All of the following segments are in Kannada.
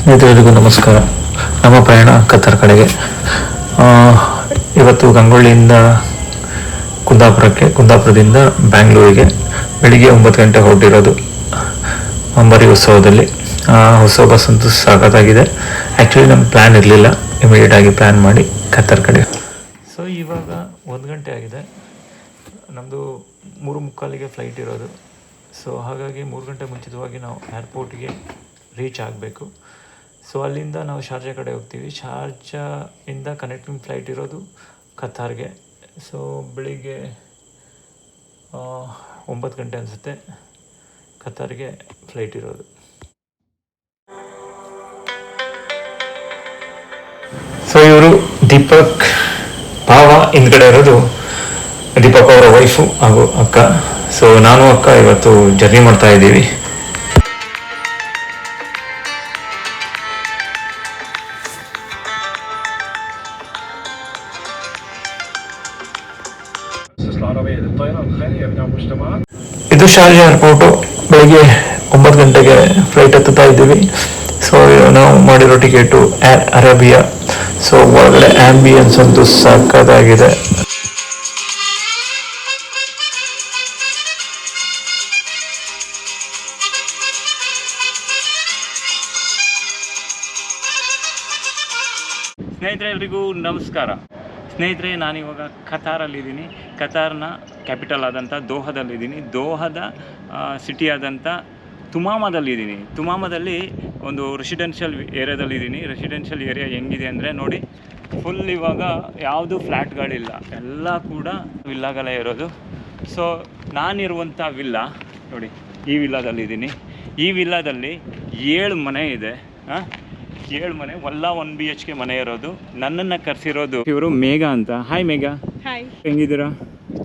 ಸ್ನೇಹಿತರಿಗೂ ನಮಸ್ಕಾರ. ನಮ್ಮ ಪ್ರಯಾಣ ಕತಾರ್ ಕಡೆಗೆ. ಇವತ್ತು ಗಂಗೊಳ್ಳಿಯಿಂದ ಕುಂದಾಪುರದಿಂದ ಬ್ಯಾಂಗ್ಳೂರಿಗೆ ಬೆಳಿಗ್ಗೆ 9 ಗಂಟೆ ಹೊರಟಿರೋದು ಅಂಬಾರಿ ಉತ್ಸವದಲ್ಲಿ. ಉತ್ಸವ ಬಸ್ ಅಂತೂ ಸಾಕಾಗಿದೆ. ಆ್ಯಕ್ಚುಲಿ ನಮ್ಮ ಪ್ಲ್ಯಾನ್ ಇರಲಿಲ್ಲ, ಇಮಿಡಿಯೇಟಾಗಿ ಪ್ಲ್ಯಾನ್ ಮಾಡಿ ಕತಾರ್ ಕಡೆ. ಸೊ ಇವಾಗ 1 ಗಂಟೆ ಆಗಿದೆ. ನಮ್ಮದು 3:45ಗೆ ಫ್ಲೈಟ್ ಇರೋದು. ಸೊ ಹಾಗಾಗಿ 3 ಗಂಟೆ ಮುಂಚಿತವಾಗಿ ನಾವು ಏರ್ಪೋರ್ಟ್ಗೆ ರೀಚ್ ಆಗಬೇಕು. ಸೊ ಅಲ್ಲಿಂದ ನಾವು ಶಾರ್ಜಾ ಕಡೆ ಹೋಗ್ತೀವಿ. ಶಾರ್ಜಾಯಿಂದ ಕನೆಕ್ಟಿಂಗ್ ಫ್ಲೈಟ್ ಇರೋದು ಕತಾರ್ಗೆ. ಸೊ ಬೆಳಿಗ್ಗೆ 9 ಗಂಟೆ ಅನಿಸುತ್ತೆ ಕತಾರ್ಗೆ ಫ್ಲೈಟ್ ಇರೋದು. ಸೊ ಇವರು ದೀಪಕ್ ಭಾವ, ಹಿಂದ್ಗಡೆ ಇರೋದು ದೀಪಕ್ ಅವರ ವೈಫು ಹಾಗೂ ಅಕ್ಕ. ಸೊ ನಾನು ಅಕ್ಕ ಇವತ್ತು ಜರ್ನಿ ಮಾಡ್ತಾ ಇದ್ದೀವಿ. ಇದು ಶಾರ್ಜಾ ಏರ್ಪೋರ್ಟು. ಬೆಳಿಗ್ಗೆ 9 ಗಂಟೆಗೆ ಫ್ಲೈಟ್ ಹತ್ತುತ್ತಾ ಇದ್ದೀವಿ. ಸೊ ನಾವು ಮಾಡಿರೋ ಟಿಕೆಟು ಏರ್ ಅರೇಬಿಯಾ. ಸೊ ಒಳಗಡೆ ಆಂಬಿಯನ್ಸ್ ಅಂತೂ ಸಕ್ಕತ್ತಾಗಿದೆ. ಸ್ನೇಹಿತರೆ, ಎಲ್ರಿಗೂ ನಮಸ್ಕಾರ. ಸ್ನೇಹಿತರೆ, ನಾನಿವಾಗ ಕತಾರಲ್ಲಿದ್ದೀನಿ. ಕತಾರ್ನ ಕ್ಯಾಪಿಟಲ್ ಆದಂಥ ದೋಹಾದಲ್ಲಿದ್ದೀನಿ. ದೋಹಾದ ಸಿಟಿ ಆದಂಥ ತುಮಾಮದಲ್ಲಿದ್ದೀನಿ. ತುಮಾಮದಲ್ಲಿ ಒಂದು ರೆಸಿಡೆನ್ಷಿಯಲ್ ಏರಿಯಾದಲ್ಲಿದ್ದೀನಿ. ರೆಸಿಡೆನ್ಷಿಯಲ್ ಏರಿಯಾ ಹೆಂಗಿದೆ ಅಂದರೆ ನೋಡಿ, ಫುಲ್ ಇವಾಗ ಯಾವುದು ಫ್ಲ್ಯಾಟ್ಗಳಿಲ್ಲ, ಎಲ್ಲ ಕೂಡ ವಿಲ್ಲಾಗಳೇ ಇರೋದು. ಸೊ ನಾನಿರುವಂಥ ವಿಲ್ಲಾ ನೋಡಿ, ಈ ವಿಲ್ಲಾದಲ್ಲಿದ್ದೀನಿ. ಈ ವಿಲ್ಲಾದಲ್ಲಿ 7 ಮನೆ ಇದೆ. 7 ಮನೆ, 1 BHK ಮನೆ ಇರೋದು. ನನ್ನನ್ನು ಕರೆಸಿರೋದು ಇವರು ಮೇಘಾ ಅಂತ. ಹಾಯ್ ಮೇಘಾ. ಹಾಯ್, ಹೆಂಗಿದ್ದೀರಾ?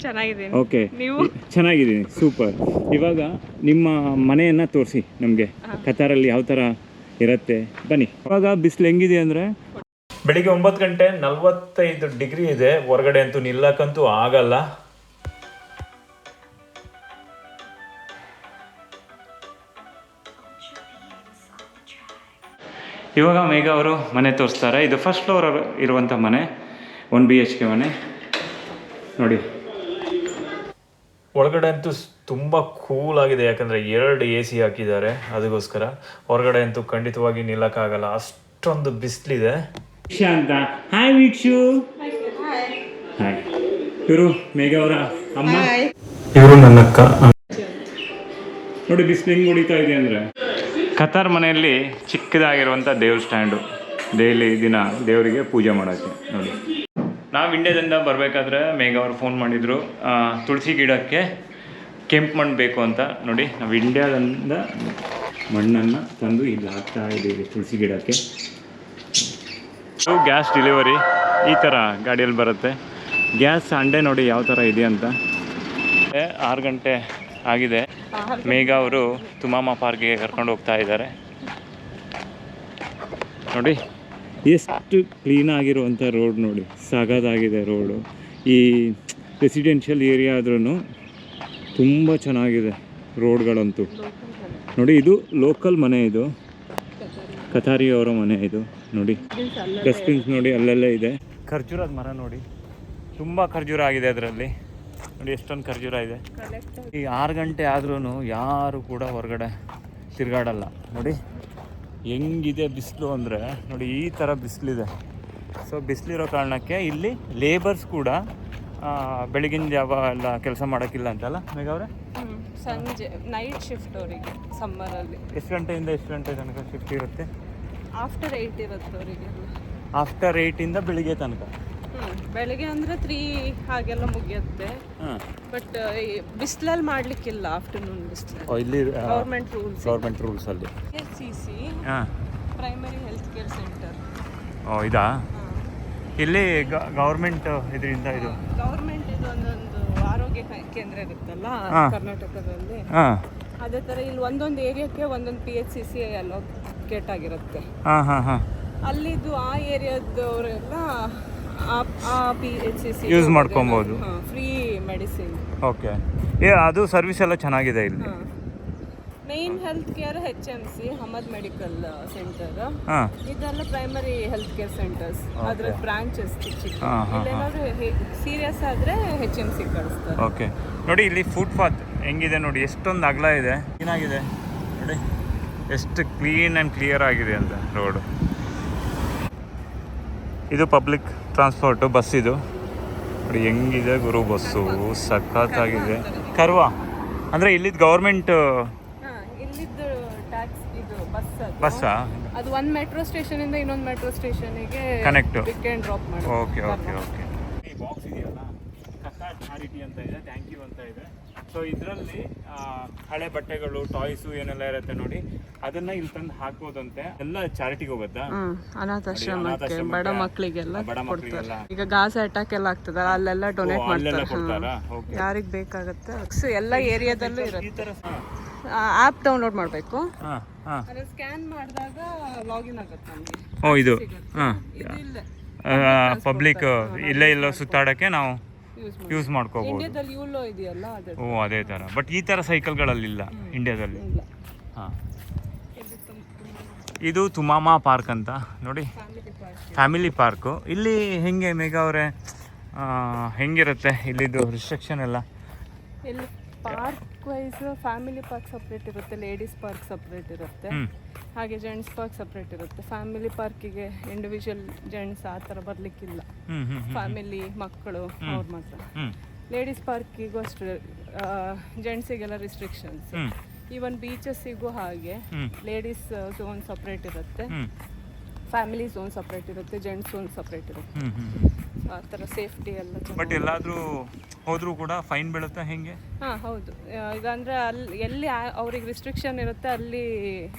ಚೆನ್ನಾಗಿದ್ದೀನಿ. ಓಕೆ, ನೀವು? ಚೆನ್ನಾಗಿದ್ದೀನಿ, ಸೂಪರ್. ಇವಾಗ ನಿಮ್ಮ ಮನೆಯನ್ನು ತೋರಿಸಿ ನಮಗೆ, ಕತಾರಲ್ಲಿ ಯಾವ ಥರ ಇರುತ್ತೆ, ಬನ್ನಿ. ಇವಾಗ ಬಿಸಿಲು ಹೆಂಗಿದೆ ಅಂದರೆ ಬೆಳಿಗ್ಗೆ 9 ಗಂಟೆ 45 ಡಿಗ್ರಿ ಇದೆ. ಹೊರಗಡೆ ಅಂತೂ ನಿಲ್ಲಕ್ಕಂತೂ ಆಗಲ್ಲ. ಇವಾಗ ಮೇಘಾ ಅವರು ಮನೆ ತೋರಿಸ್ತಾರೆ. ಇದು ಫಸ್ಟ್ ಫ್ಲೋರ್ ಇರುವಂಥ ಮನೆ, 1 BHK ಮನೆ ನೋಡಿ. ಒಳಗಡೆ ಅಂತೂ ತುಂಬ ಕೂಲ್ ಆಗಿದೆ, ಯಾಕಂದರೆ 2 AC ಹಾಕಿದ್ದಾರೆ. ಅದಕ್ಕೋಸ್ಕರ ಹೊರಗಡೆ ಅಂತೂ ಖಂಡಿತವಾಗಿ ನಿಲ್ಲಕ್ಕಾಗಲ್ಲ, ಅಷ್ಟೊಂದು ಬಿಸಿಲಿದೆ. ವೀಕ್ಷಾ ಅಂತ. ಹಾಯ್ ವೀಕ್ಷು. ಹಾಯ್. ಇವರು ಮೇಘಾ ಅವರ ಅಮ್ಮ. ಇವರು ನನ್ನ ಅಕ್ಕ. ನೋಡಿ ಬಿಸಿಲು ಹೆಂಗೆ ಹೊಡಿತಾ ಇದೆ ಅಂದರೆ. ಕತಾರ್ ಮನೆಯಲ್ಲಿ ಚಿಕ್ಕದಾಗಿರುವಂಥ ದೇವ್ರ ಸ್ಟ್ಯಾಂಡು, ಡೈಲಿ ದಿನ ದೇವರಿಗೆ ಪೂಜೆ ಮಾಡೋಕ್ಕೆ. ನೋಡಿ, ನಾವು ಇಂಡಿಯಾದಿಂದ ಬರಬೇಕಾದ್ರೆ ಮೇಘಾ ಅವರು ಫೋನ್ ಮಾಡಿದರು, ತುಳಸಿ ಗಿಡಕ್ಕೆ ಕೆಂಪು ಮಣ್ಣು ಬೇಕು ಅಂತ. ನೋಡಿ, ನಾವು ಇಂಡಿಯಾದಿಂದ ಮಣ್ಣನ್ನು ತಂದು ಇಲ್ಲಿ ಹಾಕ್ತಾ ಇದ್ದೀವಿ ತುಳಸಿ ಗಿಡಕ್ಕೆ. ಗ್ಯಾಸ್ ಡೆಲಿವರಿ ಈ ಥರ ಗಾಡಿಯಲ್ಲಿ ಬರುತ್ತೆ. ಗ್ಯಾಸ್ ಅಂಡೆ ನೋಡಿ ಯಾವ ಥರ ಇದೆ ಅಂತ. 6 ಗಂಟೆ ಆಗಿದೆ. ಮೇಘಾ ಅವರು ತುಮಾಮ ಪಾರ್ಕ್ಗೆ ಕರ್ಕೊಂಡು ಹೋಗ್ತಾ ಇದ್ದಾರೆ. ನೋಡಿ ಎಷ್ಟು ಕ್ಲೀನಾಗಿರುವಂಥ ರೋಡ್ ನೋಡಿ, ಸಾಗದಾಗಿದೆ ರೋಡು. ಈ ರೆಸಿಡೆನ್ಷಿಯಲ್ ಏರಿಯಾ ಆದ್ರೂ ತುಂಬ ಚೆನ್ನಾಗಿದೆ ರೋಡ್ಗಳಂತೂ. ನೋಡಿ, ಇದು ಲೋಕಲ್ ಮನೆ, ಇದು ಕತಾರಿ ಅವರ ಮನೆ. ಇದು ನೋಡಿ, ಡಸ್ಟ್ಬಿನ್ಸ್ ನೋಡಿ ಅಲ್ಲೆಲ್ಲ ಇದೆ. ಖರ್ಜೂರದ ಮರ ನೋಡಿ, ತುಂಬ ಖರ್ಜೂರ ಆಗಿದೆ ಅದರಲ್ಲಿ. ನೋಡಿ ಎಷ್ಟೊಂದು ಖರ್ಜೂರ ಇದೆ. ಈ 6 ಗಂಟೆ ಆದ್ರೂ ಯಾರು ಕೂಡ ಹೊರಗಡೆ ತಿರುಗಾಡಲ್ಲ. ನೋಡಿ ಹೆಂಗಿದೆ ಬಿಸಿಲು ಅಂದರೆ, ನೋಡಿ ಈ ಥರ ಬಿಸಿಲಿದೆ. ಸೊ ಬಿಸಿಲಿರೋ ಕಾರಣಕ್ಕೆ ಇಲ್ಲಿ ಲೇಬರ್ಸ್ ಕೂಡ ಬೆಳಗಿನ ಜಾವ ಎಲ್ಲ ಕೆಲಸ ಮಾಡೋಕ್ಕಿಲ್ಲ ಅಂತಲ್ಲ ಮೇಘ ಅವರೇ? ಸಂಜೆ ನೈಟ್ ಶಿಫ್ಟ್ ಅವರಿಗೆ ಸಮ್ಮರಲ್ಲಿ. ಎಷ್ಟು ಗಂಟೆಯಿಂದ ಎಷ್ಟು ಗಂಟೆ ತನಕ ಶಿಫ್ಟ್ ಇರುತ್ತೆ? ಆಫ್ಟರ್ 8 ಇರುತ್ತೆ ಅವರಿಗೆ. ಆಫ್ಟರ್ 8ಇಂದ ಬೆಳಿಗ್ಗೆ ತನಕ. ಬೆಳಿಗ್ಗೆ ಅಂದರೆ 3 ಹಾಗೆಲ್ಲ ಮುಗಿಯುತ್ತೆ. ಬಟ್ ಬಿಸಿಲಲ್ಲಿ ಮಾಡಲಿಕ್ಕಿಲ್ಲ, ಆಫ್ಟರ್ನೂನ್ ಬಿಸಿಲಲ್ಲಿ. ಇಲ್ಲಿ ಗೌರ್ಮೆಂಟ್ ರೂಲ್ಸಲ್ಲಿ CC primary health care centre. ಇದಾ? ಇಲ್ಲಿ ಗೌರ್ಮೆಂಟ್ ಇದರಿಂದ ಇದು ಗೌರ್ಮೆಂಟ್ ಇದು ಒಂದೊಂದು ಆರೋಗ್ಯ ಕೇಂದ್ರ ಇರುತ್ತಲ್ಲ ಕರ್ನಾಟಕದಲ್ಲಿ, ಅದೇ ಥರ ಇಲ್ಲಿ ಒಂದೊಂದು ಏರಿಯಾಕ್ಕೆ ಒಂದೊಂದು PHCC ಅಲೋಕೇಟ್ ಆಗಿರುತ್ತೆ. ಅಲ್ಲಿದ್ದು ಆ ಏರಿಯಾದವರೆಲ್ಲ PHCC ಯೂಸ್ ಮಾಡ್ಕೊಬೋದು, ಫ್ರೀ ಮೆಡಿಸಿನ್. ಓಕೆ. ಅದು ಸರ್ವಿಸ್ ಎಲ್ಲ ಚೆನ್ನಾಗಿದೆ ಇಲ್ಲಿ. Main health care HMC Hamad medical centre. ಹಾಂ ಇದೆಲ್ಲ ಪ್ರೈಮರಿ ಹೆಲ್ತ್ ಕೇರ್ ಸೆಂಟರ್ಸ್, ಅದ್ರ ಬ್ರಾಂಚಸ್ ಚಿಕ್ಕ ಚಿಕ್ಕ. ಇಲ್ಲೇನಾದ್ರು ಸೀರಿಯಸ್ ಆದರೆ HMC ಕಳಿಸ್ತಾರೆ. ಓಕೆ ನೋಡಿ ಇಲ್ಲಿ ಫುಟ್ಪಾತ್ ಹೆಂಗಿದೆ ನೋಡಿ, ಎಷ್ಟೊಂದು ಅಗಲ ಇದೆ, ಕ್ಲೀನಾಗಿದೆ ನೋಡಿ, ಎಷ್ಟು ಕ್ಲೀನ್ ಆ್ಯಂಡ್ ಕ್ಲಿಯರ್ ಆಗಿದೆ ಅಂತ ರೋಡು. ಇದು ಪಬ್ಲಿಕ್ ಟ್ರಾನ್ಸ್ಪೋರ್ಟು, ಬಸ್ ಇದು ನೋಡಿ ಹೆಂಗಿದೆ ಗುರು, ಬಸ್ಸು ಸಖತ್ತಾಗಿದೆ. ಕರ್ವಾ ಅಂದರೆ ಇಲ್ಲಿದ್ದು ಗೌರ್ಮೆಂಟ್ ಇಲ್ಲಿದ್ದು ಟ್ಯಾಕ್ಸ್ ಇದು ಬಸ್ಸಾ? ಅದು ಒಂದು ಮೆಟ್ರೋ ಸ್ಟೇಷನ್ ಇಂದ ಇನ್ನೊಂದು ಮೆಟ್ರೋ ಸ್ಟೇಷನ್ಗೆ ಕನೆಕ್ಟ್ ಪಿಕ್ ಆ್ಯಂಡ್ ಡ್ರಾಪ್ ಮಾಡಿ. Okay okay okay. ಈ ಬಾಕ್ಸ್ ಇದೆಯಲ್ಲ, ಕಥಾ ಚಾರಿಟಿ ಅಂತ ಇದೆ, ಥ್ಯಾಂಕ್ ಯು ಅಂತ ಇದೆ. ಸೊ ಇದರಲ್ಲಿ ಹಳೆ ಬಟ್ಟೆಗಳು, ಟಾಯ್ಸು ಏನೆಲ್ಲ ಇರುತ್ತೆ ನೋಡಿ, ಅದನ್ನ ಇಲ್ಲಿ ತಂದು ಹಾಕ್ಬೋದಂತೆ. ಎಲ್ಲ ಚಾರಿಟಿಗೆ ಹೋಗುತ್ತಾ? ಅನಾಥಾಶ್ರಮಕ್ಕೆ, ಬಡ ಮಕ್ಕಳಿಗೆಲ್ಲ ಕೊಡ್ತಾರೆ. ಈಗ ಗಾಜಾ ಅಟ್ಯಾಕ್ ಎಲ್ಲ ಆಗ್ತದ, ಅಲ್ಲೆಲ್ಲ ಡೊನೇಟ್ ಮಾಡ್ತಾರೆ, ಯಾರಿಗೆ ಬೇಕಾಗುತ್ತೆ. ಎಲ್ಲ ಏರಿಯಾದಲ್ಲೂ ಇರುತ್ತೆ. ಆ್ಯಪ್ ಡೌನ್ಲೋಡ್ ಮಾಡಬೇಕು, ಸ್ಕ್ಯಾನ್ ಮಾಡಿದಾಗ ಲಾಗಿನ್ ಆಗುತ್ತೆ ನಮಗೆ. ಓ ಇದು ಇಲ್ಲ ಪಬ್ಲಿಕ್ ಇಲ್ಲೇ ಇಲ್ಲೋ ಸುತ್ತಾಡೋಕ್ಕೆ ನಾವು ಯೂಸ್ ಮಾಡ್ಕೋಬಹುದು. ಇಂಡಿಯಾದಲ್ಲಿ ಯೂಲೋ ಇದೆಯಲ್ಲ ಅದೇ. ಓ ಅದೇ ಥರ, ಬಟ್ ಈ ಥರ ಸೈಕಲ್ಗಳಲ್ಲಿಲ್ಲ ಇಂಡಿಯಾದಲ್ಲಿ. ಹಾಂ, ಇದು ತುಮಾಮಾ ಪಾರ್ಕ್ ಅಂತ ನೋಡಿ, ಫ್ಯಾಮಿಲಿ ಪಾರ್ಕು. ಇಲ್ಲಿ ಹೆಂಗೆ ಮೇಘ ಅವರೇ, ಹೆಂಗಿರುತ್ತೆ ಇಲ್ಲಿದ್ದು ರಿಸ್ಟ್ರಿಕ್ಷನ್ ಎಲ್ಲ? ಇಲ್ಲಿ park wise family park separate ಇರುತ್ತೆ, ಲೇಡೀಸ್ ಪಾರ್ಕ್ ಸಪ್ರೇಟ್ ಇರುತ್ತೆ, ಹಾಗೆ ಜೆಂಟ್ಸ್ ಪಾರ್ಕ್ ಸಪ್ರೇಟ್ ಇರುತ್ತೆ. ಫ್ಯಾಮಿಲಿ ಪಾರ್ಕಿಗೆ ಇಂಡಿವಿಜುವಲ್ ಜೆಂಟ್ಸ್ ಆ ಥರ ಬರಲಿಕ್ಕಿಲ್ಲ, ಫ್ಯಾಮಿಲಿ ಮಕ್ಕಳು ಅವ್ರು ಮಾತ್ರ. ಲೇಡೀಸ್ ಪಾರ್ಕಿಗೂ ಅಷ್ಟೇ, ಜೆಂಟ್ಸಿಗೆಲ್ಲ ರಿಸ್ಟ್ರಿಕ್ಷನ್ಸ್. ಈವನ್ ಬೀಚಸ್ಸಿಗೂ ಹಾಗೆ ಲೇಡೀಸ್ ಝೋನ್ ಸಪ್ರೇಟ್ ಇರುತ್ತೆ, ಫ್ಯಾಮಿಲಿ ಝೋನ್ ಸಪ್ರೇಟ್ ಇರುತ್ತೆ, ಜೆಂಟ್ಸ್ ಝೋನ್ ಸಪ್ರೇಟ್ ಇರುತ್ತೆ. ಆ ಥರ ಸೇಫ್ಟಿ ಎಲ್ಲ. ಬಟ್ ಎಲ್ಲಾದರೂ ಹೋದರೂ ಕೂಡ ಫೈನ್ ಬೀಳುತ್ತಾ ಹೆಂಗೆ? ಹಾಂ ಹೌದು, ಈಗ ಅಂದರೆ ಅಲ್ಲಿ ಎಲ್ಲಿ ಅವ್ರಿಗೆ ರಿಸ್ಟ್ರಿಕ್ಷನ್ ಇರುತ್ತೆ ಅಲ್ಲಿ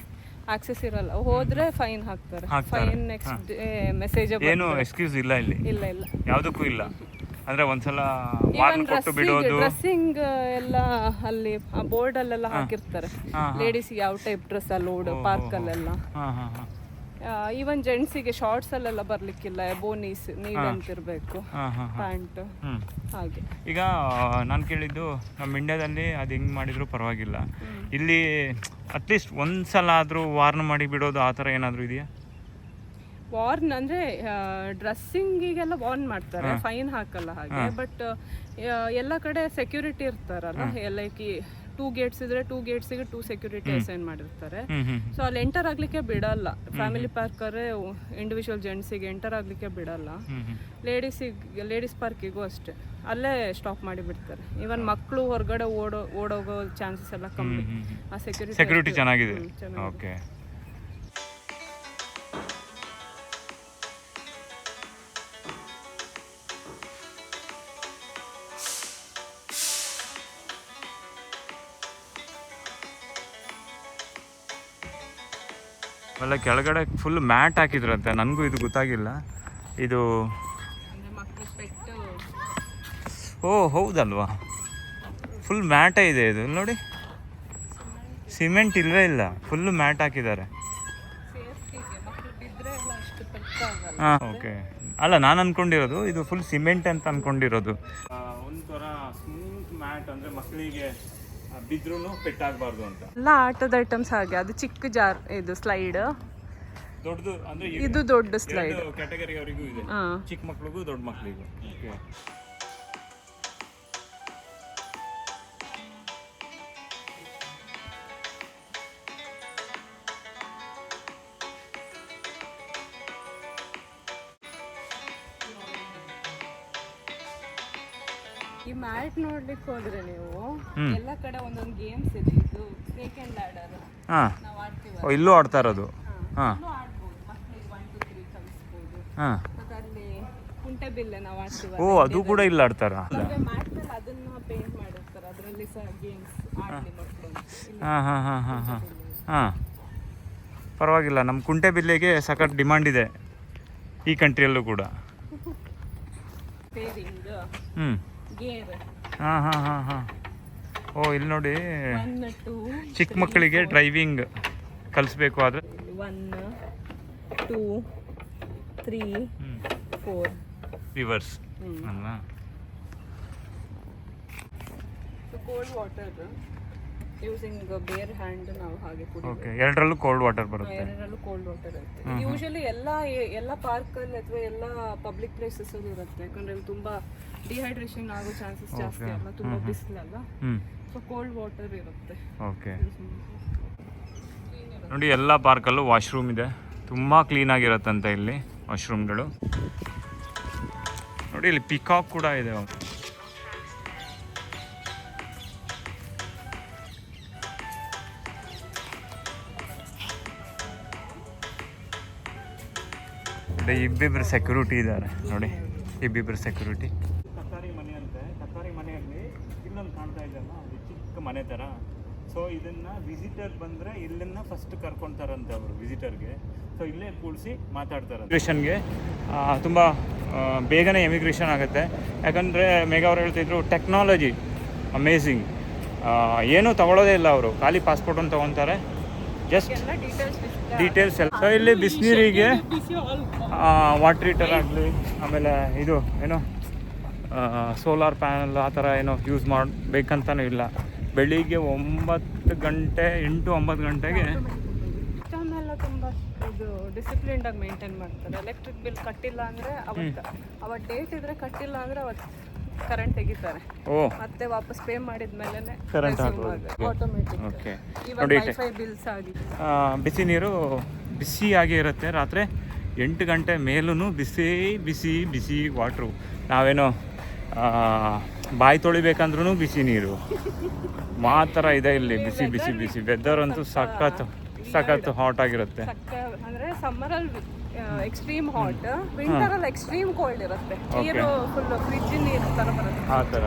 ಆಕ್ಸೆಸ್ ಇರಲ್ಲ, ಹೋದ್ರೆ ಫೈನ್ ಹಾಕ್ತಾರೆ. Fine next day message. ಏನು ಎಕ್ಸ್ಕ್ಯೂಸ್ ಇಲ್ಲ ಇಲ್ಲಿ? ಇಲ್ಲ ಇಲ್ಲ, ಯಾವುದಕ್ಕೂ ಇಲ್ಲ. ಅಂದ್ರೆ ಒಂದ್ಸಲ ವಾರ್ನ್ ಕೊಟ್ಟು ಬಿಡೋದು. ಡ್ರೆಸ್ಸಿಂಗ್ ಎಲ್ಲ ಅಲ್ಲಿ ಬೋರ್ಡ್ ಅಲ್ಲೆಲ್ಲ ಹಾಕಿರ್ತಾರೆ, ಲೇಡೀಸ್ ಯಾವ ಟೈಪ್ ಡ್ರೆಸ್ ಅಲೋಡ್ ಪಾರ್ಕ್ ಅಲ್ಲೆಲ್ಲ. ಈವನ್ ಜೆಂಟ್ಸಿಗೆ ಶಾರ್ಟ್ಸ್ ಅಲ್ಲೆಲ್ಲ ಬರ್ಲಿಕ್ಕಿಲ್ಲ, ಎಬೋ ನೀಸ್ ಅಂತಿರ್ಬೇಕು, ಪ್ಯಾಂಟ್ ಹಾಗೆ. ಈಗ ನಾನು ಕೇಳಿದ್ದು ನಮ್ಮ ಇಂಡಿಯಾದಲ್ಲಿ ಅದು ಹೆಂಗೆ ಮಾಡಿದ್ರು ಪರವಾಗಿಲ್ಲ, ಇಲ್ಲಿ ಅಟ್ಲೀಸ್ಟ್ ಒಂದ್ಸಲ ಆದರೂ ವಾರ್ನ್ ಮಾಡಿ ಬಿಡೋದು ಆ ಥರ ಏನಾದರೂ ಇದೆಯಾ? ವಾರ್ನ್ ಅಂದರೆ ಡ್ರೆಸ್ಸಿಂಗಿಗೆಲ್ಲ ವಾರ್ನ್ ಮಾಡ್ತಾರೆ, ಫೈನ್ ಹಾಕಲ್ಲ ಹಾಗೆ. ಬಟ್ ಎಲ್ಲ ಕಡೆ ಸೆಕ್ಯೂರಿಟಿ ಇರ್ತಾರಲ್ಲ, ಲೈಕ್ 2 ಗೇಟ್ಸ್ ಇದ್ರೆ 2 ಗೇಟ್ಸಿಗೆ 2 ಸೆಕ್ಯೂರಿಟಿ ಅಸೈನ್ ಮಾಡಿರ್ತಾರೆ. ಸೊ ಅಲ್ಲಿ ಎಂಟರ್ ಆಗ್ಲಿಕ್ಕೆ ಬಿಡಲ್ಲ. ಫ್ಯಾಮಿಲಿ ಪಾರ್ಕರೇ ಇಂಡಿವಿಜುವಲ್ ಜೆಂಟ್ಸಿಗೆ ಎಂಟರ್ ಆಗ್ಲಿಕ್ಕೆ ಬಿಡಲ್ಲ. ಲೇಡೀಸ್ ಪಾರ್ಕಿಗೂ ಅಷ್ಟೇ, ಅಲ್ಲೇ ಸ್ಟಾಪ್ ಮಾಡಿ ಬಿಡ್ತಾರೆ. ಈವನ್ ಮಕ್ಕಳು ಹೊರಗಡೆ ಓಡೋಗೋ ಚಾನ್ಸಸ್ ಎಲ್ಲ ಕಮ್ಮಿ. ಆ ಸೆಕ್ಯೂರಿಟಿ ಚೆನ್ನಾಗಿದೆ. ಓಕೆ. ಅಲ್ಲ ಕೆಳಗಡೆ ಫುಲ್ ಮ್ಯಾಟ್ ಹಾಕಿದ್ರಂತೆ, ನನಗೂ ಇದು ಗೊತ್ತಾಗಿಲ್ಲ. ಇದು ಓ ಹೌದಲ್ವಾ, ಫುಲ್ ಮ್ಯಾಟೇ ಇದೆ ಇದು ನೋಡಿ, ಸಿಮೆಂಟ್ ಇಲ್ಲವೇ ಇಲ್ಲ, ಫುಲ್ಲು ಮ್ಯಾಟ್ ಹಾಕಿದ್ದಾರೆ. ಹಾಂ ಓಕೆ. ಅಲ್ಲ ನಾನು ಅಂದ್ಕೊಂಡಿರೋದು ಇದು ಫುಲ್ ಸಿಮೆಂಟ್ ಅಂತ ಅಂದ್ಕೊಂಡಿರೋದು. ಒಂಥರ ಸ್ಮೂತ್ ಮ್ಯಾಟ್, ಅಂದರೆ ಮಕ್ಕಳಿಗೆ ಬಿದ್ರೂ ಪೆಟ್ಟಾಗಬಾರ್ದು ಅಂತ. ಎಲ್ಲ ಆಟದ ಐಟಮ್ಸ್ ಹಾಗೆ. ಅದು ಚಿಕ್ಕ ಜಾರ್, ಇದು ಸ್ಲೈಡ್ ದೊಡ್ಡದು, ಅಂದರೆ ಇದು ದೊಡ್ಡ ಸ್ಲೈಡ್ ಕ್ಯಾಟಗರಿ ಅವರಿಗೂ ಇದೆ, ಚಿಕ್ಕ ಮಕ್ಕಳಿಗೂ ದೊಡ್ಡ ಮಕ್ಕಳಿಗೂ. ಓಕೆ. ಈ ಮ್ಯಾಟ್ ನೋಡ್ಲಿಕ್ಕೆ ಹೋದ್ರೆ ನೀವು ಎಲ್ಲ ಕಡೆ ಒಂದೊಂದು ಗೇಮ್ಸ್ ಇದೆ. ಇದು ಸ್ನೇಕ್ ಅಂಡ್ ಲ್ಯಾಡರ್ ನಾವು ಆಡ್ತೀವಿ, ಇಲ್ಲೂ ಆಡ್ತಾ ಇರೋದು. ಆಡ್ಬೋದು, ಮಕ್ಕಳಿಗೆ 1 2 3 ಕಲಿಸ್ಬೋದು. ಮತ್ತೆ ಅಲ್ಲಿ ಕುಂಟೆಬಿಲ್ಲೆ ನಾವು ಆಡ್ತೀವಿ. ಓ ಅದು ಕೂಡ ಇಲ್ಲ ಆಡ್ತಾರ? ಮ್ಯಾಟ್ ಮೇಲೆ ಅದನ್ನ ಪೇಂಟ್ ಮಾಡಿರ್ತಾರೆ, ಅದರಲ್ಲಿ ಸಹ ಗೇಮ್ಸ್ ಆಡ್ಲಿ ಮಕ್ಕಳು. ಹಾಂ ಪರವಾಗಿಲ್ಲ. ನಮ್ಮ ಕುಂಟೆಬಿಲ್ಲೆಗೆ ಸಖತ್ ಡಿಮಾಂಡ್ ಇದೆ ಈ ಕಂಟ್ರಿಯಲ್ಲೂ ಕೂಡ. ಹಾಂ. ಓ ಇಲ್ಲಿ ನೋಡಿ, ಚಿಕ್ಕ ಮಕ್ಕಳಿಗೆ ಡ್ರೈವಿಂಗ್ ಕಲಿಸ್ಬೇಕು. ಆದರೆ 1 2 3 4 ರಿವರ್ಸ್ ಅಲ್ಲ. ಕೋಲ್ಡ್ ವಾಟರ್ ಯೂಸಿಂಗ್ ಬೇರ್ ಹ್ಯಾಂಡ್ ನಾವು ಹಾಗೆ ಕುಡಿಬೇಕು. ಓಕೆ, ಎರಡರಲ್ಲೂ ಕೋಲ್ಡ್ ವಾಟರ್ ಬರುತ್ತೆ. ಎರಡರಲ್ಲೂ ಕೋಲ್ಡ್ ವಾಟರ್ ಇರುತ್ತೆ. ಯೂಶಲಿ ಎಲ್ಲ ಪಾರ್ಕಲ್ಲಿ ಅಥವಾ ಎಲ್ಲ ಪಬ್ಲಿಕ್ ಪ್ಲೇಸಸ್ ಇರುತ್ತೆ, ಯಾಕಂದ್ರೆ ಇಲ್ಲಿ ತುಂಬಾ ಡಿಹೈಡ್ರೇಷನ್ ಆಗೋ ಚಾನ್ಸಸ್ ಜಾಸ್ತಿ ಅಲ್ಲ, ತುಂಬಾ ಬಿಸಿಲಲ್ಲ, ಸೊ ಕೋಲ್ಡ್ ವಾಟರ್ ಇರುತ್ತೆ. ಓಕೆ, ನೋಡಿ ಎಲ್ಲ ಪಾರ್ಕಲ್ಲೂ ವಾಶ್ರೂಮ್ ಇದೆ, ತುಂಬ ಕ್ಲೀನಾಗಿರುತ್ತಂತೆ ಇಲ್ಲಿ ವಾಶ್ರೂಮ್ಗಳು. ನೋಡಿ ಇಲ್ಲಿ ಪಿಕಾಕ್ ಕೂಡ ಇದೆ. ಇಬ್ಬಿಬ್ರು ಸೆಕ್ಯೂರಿಟಿ ಇದ್ದಾರೆ ನೋಡಿ, ಇಬ್ಬಿಬ್ರು ಸೆಕ್ಯೂರಿಟಿ. ಕತ್ತಾರಿ ಮನೆ ಅಂತೆ, ಕತ್ತಾರಿ ಮನೆಯಲ್ಲಿ ಇಲ್ಲೊಂದು ಕಾಣ್ತಾ ಇದೆಯಲ್ಲ, ಅದು ಚಿಕ್ಕ ಮನೆ ಥರ. ಸೊ ಇದನ್ನು ವಿಸಿಟರ್ ಬಂದರೆ ಇಲ್ಲನ್ನು ಫಸ್ಟ್ ಕರ್ಕೊಳ್ತಾರಂತೆ ಅವರು ವಿಸಿಟರ್ಗೆ. ಸೊ ಇಲ್ಲೇ ಕೂಡಿಸಿ ಮಾತಾಡ್ತಾರೆ. ಇಮಿಗ್ರೇಷನ್ಗೆ ತುಂಬ ಬೇಗನೆ ಎಮಿಗ್ರೇಷನ್ ಆಗುತ್ತೆ, ಯಾಕಂದರೆ ಮೇಘ ಅವ್ರು ಹೇಳ್ತಿದ್ರು ಟೆಕ್ನಾಲಜಿ ಅಮೇಝಿಂಗ್. ಏನೂ ತಗೊಳ್ಳೋದೇ ಇಲ್ಲ ಅವರು, ಖಾಲಿ ಪಾಸ್ಪೋರ್ಟನ್ನು ತೊಗೊತಾರೆ, ಜಸ್ಟ್ ಡೀಟೇಲ್ಸ್ ಎಲ್ಲ. ಸೊ ಇಲ್ಲಿ ಬಿಸಿನೀರಿಗೆ ವಾಟರ್ ಹೀಟರ್ ಆಗಲಿ, ಆಮೇಲೆ ಇದು ಏನೋ ಸೋಲಾರ್ ಪ್ಯಾನಲ್ ಆ ಥರ ಏನೋ ಯೂಸ್ ಮಾಡಬೇಕಂತನೂ ಇಲ್ಲ. ಬೆಳಿಗ್ಗೆ 9 ಗಂಟೆ 8-9 ಗಂಟೆಗೆ ಸಿಸ್ಟಮ್ನೆಲ್ಲ ತುಂಬ ಇದು ಡಿಸಿಪ್ಲಿನ್ಡಾಗಿ ಮೇಂಟೈನ್ ಮಾಡ್ತಾರೆ. ಎಲೆಕ್ಟ್ರಿಕ್ ಬಿಲ್ ಕಟ್ಟಿಲ್ಲ ಅಂದರೆ ಅವತ್ತು ಡೇಟ್ ಇದ್ರೆ ಕಟ್ಟಿಲ್ಲ ಅಂದರೆ ಅವತ್ತು ಕರೆಂಟ್ ತೆಗಿತಾರೆ. ಮತ್ತೆ ವಾಪಸ್ ಪೇ ಮಾಡಿದ್ಮೇಲೆ ಕರೆಂಟ್ ಆಟೋಮೆಟಿಕ್. ಓಕೆ, ನೋಡಿ ವೈಫೈ ಬಿಲ್ಸ್ ಆಗಿ ಬಿಸಿ ನೀರು ಬಿಸಿಯಾಗಿ ಇರುತ್ತೆ. ರಾತ್ರಿ 8 ಗಂಟೆ ಮೇಲೂ ಬಿಸಿ ಬಿಸಿ ಬಿಸಿ ವಾಟ್ರು. ನಾವೇನೋ ಬಾಯಿ ತೊಳಿಬೇಕಂದ್ರೂ ಬಿಸಿ ನೀರು ಮಾತ್ರ ಇದೆ ಇಲ್ಲಿ. ಬಿಸಿ ಬಿಸಿ ಬಿಸಿ ವೆದರ್ ಅಂತೂ ಸಖತ್ತು ಹಾಟ್ ಆಗಿರುತ್ತೆ. ಅಂದರೆ ಸಮ್ಮರಲ್ಲಿ ಎಕ್ಸ್ಟ್ರೀಮ್ ಹಾಟ್, ವಿಂಟರಲ್ಲಿ ಎಕ್ಸ್ಟ್ರೀಮ್ ಕೋಲ್ಡ್ ಇರುತ್ತೆ. ನೀರು ಫುಲ್ ಫ್ರಿಜ್ ನೀರು ಥರ ಬರುತ್ತೆ ಆ ಥರ.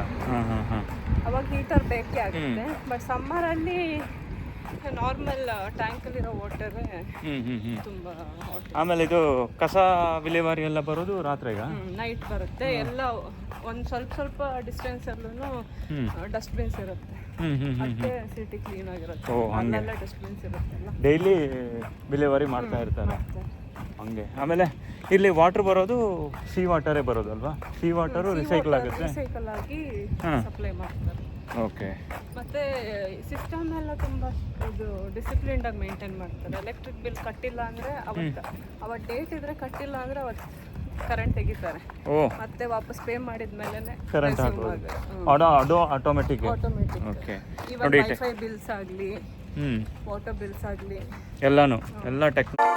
ಅವಾಗ ಹೀಟರ್ ಬೇಕೇ ಆಗುತ್ತೆ. ಬಟ್ ಸಮ್ಮರಲ್ಲಿ ನಾರ್ಮಲ್ ಟ್ಯಾಂಕಲ್ಲಿರೋ ವಾಟರ್ ತುಂಬ ಹಾಟ್. ಆಮೇಲೆ ಇದು ಕಸ ವಿಲೇವಾರಿ ಎಲ್ಲ ಬರೋದು ರಾತ್ರಿಗ, ನೈಟ್ ಬರುತ್ತೆ. ಎಲ್ಲ ಒಂದು ಸ್ವಲ್ಪ ಡಿಸ್ಟೆನ್ಸ್ ಅಲ್ಲೂ ಡಸ್ಟ್ಬಿನ್ಸ್ ಇರುತ್ತೆ. ಮತ್ತೆ ಸಿಟಿ ಕ್ಲೀನ್ ಆಗಿರುತ್ತೆ, ಅಲ್ಲೆಲ್ಲ ಡಸ್ಟ್ಬಿನ್ಸ್ ಇರುತ್ತಲ್ಲ, ಡೈಲಿ ವಿಲೇವಾರಿ ಮಾಡ್ತಾ ಇರ್ತಾರೆ ಹಂಗೆ. ಆಮೇಲೆ ಇಲ್ಲಿ ವಾಟರ್ ಬರೋದು ಸೀ ವಾಟರೇ ಬರೋದಲ್ವಾ? ಸೀ ವಾಟರು ರಿಸೈಕಲ್ ಆಗುತ್ತೆ, ರಿಸೈಕಲ್ ಆಗಿ ಸಪ್ಲೈ ಮಾಡ್ತಾರೆ. ಓಕೆ, ಮತ್ತೆ ಸಿಸ್ಟಮ್ ಎಲ್ಲ ತುಂಬ ಇದು ಡಿಸಿಪ್ಲಿನ್ಡಾಗಿ ಮೇಂಟೈನ್ ಮಾಡ್ತಾರೆ. ಎಲೆಕ್ಟ್ರಿಕ್ ಬಿಲ್ ಕಟ್ಟಿಲ್ಲ ಅಂದರೆ ಅವತ್ತು ಡೇಟ್ ಇದ್ರೆ ಕಟ್ಟಿಲ್ಲ ಅಂದರೆ ಅವತ್ತು ಕರೆಂಟ್ ತೆಗಿತಾರೆ. ಮತ್ತೆ ವಾಪಸ್ ಪೇ ಮಾಡಿದ್ಮೇಲೆ ಕರೆಂಟ್ ಆಟೋಮೆಟಿಕ್. ಓಕೆ, ಇವನ್ ವೈಫೈ ಬಿಲ್ಸ್ ಆಗಲಿ, ವಾಟರ್ ಬಿಲ್ಸ್ ಆಗಲಿ ಎಲ್ಲ ಟೆಕ್ನಾಲಜಿ